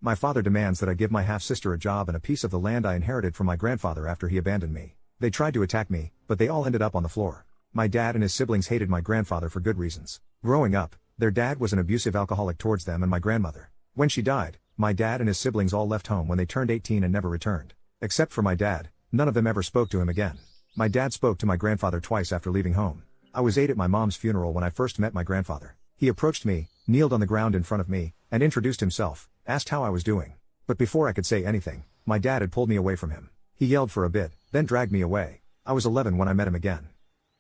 My father demands that I give my half-sister a job and a piece of the land I inherited from my grandfather after he abandoned me. They tried to attack me, but they all ended up on the floor. My dad and his siblings hated my grandfather for good reasons. Growing up, their dad was an abusive alcoholic towards them and my grandmother. When she died, my dad and his siblings all left home when they turned 18 and never returned. Except for my dad, none of them ever spoke to him again. My dad spoke to my grandfather twice after leaving home. I was 8 at my mom's funeral when I first met my grandfather. He approached me, kneeled on the ground in front of me, and introduced himself, asked how I was doing. But before I could say anything, my dad had pulled me away from him. He yelled for a bit, then dragged me away. I was 11 when I met him again.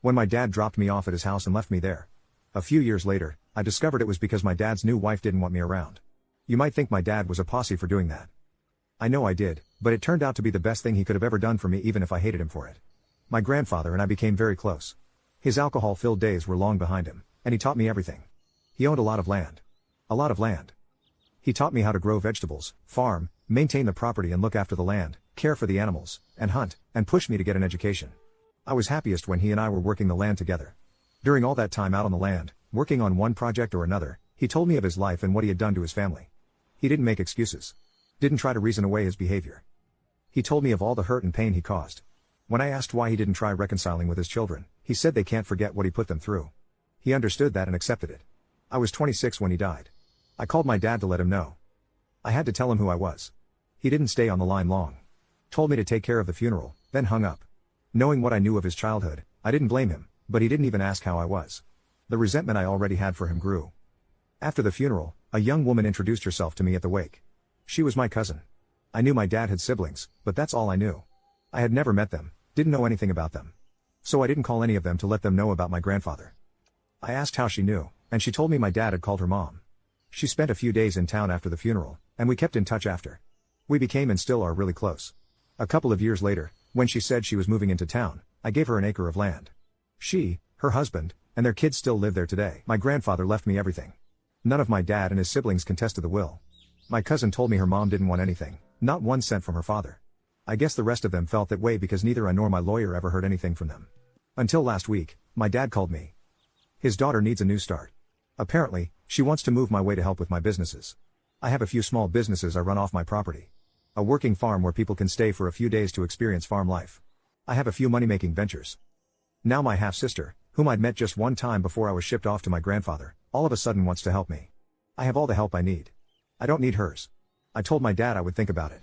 When my dad dropped me off at his house and left me there. A few years later, I discovered it was because my dad's new wife didn't want me around. You might think my dad was a posse for doing that. I know I did, but it turned out to be the best thing he could have ever done for me even if I hated him for it. My grandfather and I became very close. His alcohol-filled days were long behind him, and he taught me everything. He owned a lot of land. A lot of land. He taught me how to grow vegetables, farm, maintain the property and look after the land, care for the animals, and hunt, and pushed me to get an education. I was happiest when he and I were working the land together. During all that time out on the land, working on one project or another, he told me of his life and what he had done to his family. He didn't make excuses. Didn't try to reason away his behavior. He told me of all the hurt and pain he caused. When I asked why he didn't try reconciling with his children, he said they can't forget what he put them through. He understood that and accepted it. I was 26 when he died. I called my dad to let him know. I had to tell him who I was. He didn't stay on the line long. Told me to take care of the funeral, then hung up. Knowing what I knew of his childhood, I didn't blame him, but he didn't even ask how I was. The resentment I already had for him grew. After the funeral, a young woman introduced herself to me at the wake. She was my cousin. I knew my dad had siblings, but that's all I knew. I had never met them, didn't know anything about them. So I didn't call any of them to let them know about my grandfather. I asked how she knew, and she told me my dad had called her mom. She spent a few days in town after the funeral, and we kept in touch after. We became and still are really close. A couple of years later, when she said she was moving into town, I gave her an acre of land. She, her husband, and their kids still live there today. My grandfather left me everything. None of my dad and his siblings contested the will. My cousin told me her mom didn't want anything, not 1 cent from her father. I guess the rest of them felt that way because neither I nor my lawyer ever heard anything from them. Until last week, my dad called me. His daughter needs a new start. Apparently, she wants to move my way to help with my businesses. I have a few small businesses I run off my property. A working farm where people can stay for a few days to experience farm life. I have a few money-making ventures. Now my half-sister, whom I'd met just one time before I was shipped off to my grandfather, all of a sudden wants to help me. I have all the help I need. I don't need hers. I told my dad I would think about it.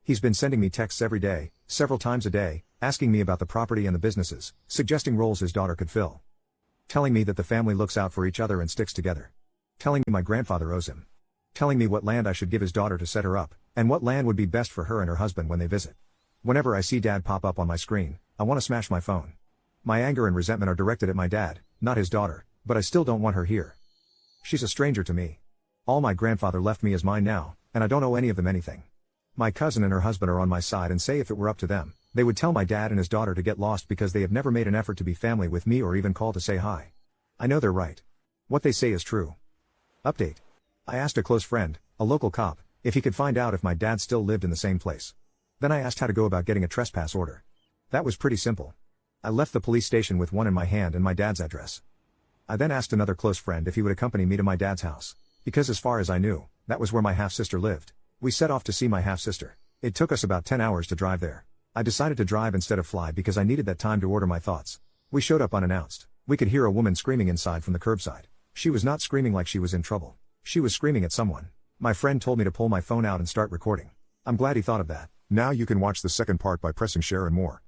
He's been sending me texts every day, several times a day, asking me about the property and the businesses, suggesting roles his daughter could fill. Telling me that the family looks out for each other and sticks together. Telling me my grandfather owes him. Telling me what land I should give his daughter to set her up, and what land would be best for her and her husband when they visit. Whenever I see Dad pop up on my screen, I want to smash my phone. My anger and resentment are directed at my dad, not his daughter, but I still don't want her here. She's a stranger to me. All my grandfather left me is mine now, and I don't owe any of them anything. My cousin and her husband are on my side and say if it were up to them, they would tell my dad and his daughter to get lost because they have never made an effort to be family with me or even call to say hi. I know they're right. What they say is true. Update. I asked a close friend, a local cop, if he could find out if my dad still lived in the same place. Then I asked how to go about getting a trespass order. That was pretty simple. I left the police station with one in my hand and my dad's address. I then asked another close friend if he would accompany me to my dad's house, because as far as I knew, that was where my half-sister lived. We set off to see my half-sister. It took us about 10 hours to drive there. I decided to drive instead of fly because I needed that time to order my thoughts. We showed up unannounced. We could hear a woman screaming inside from the curbside. She was not screaming like she was in trouble. She was screaming at someone. My friend told me to pull my phone out and start recording. I'm glad he thought of that. Now you can watch the second part by pressing share and more.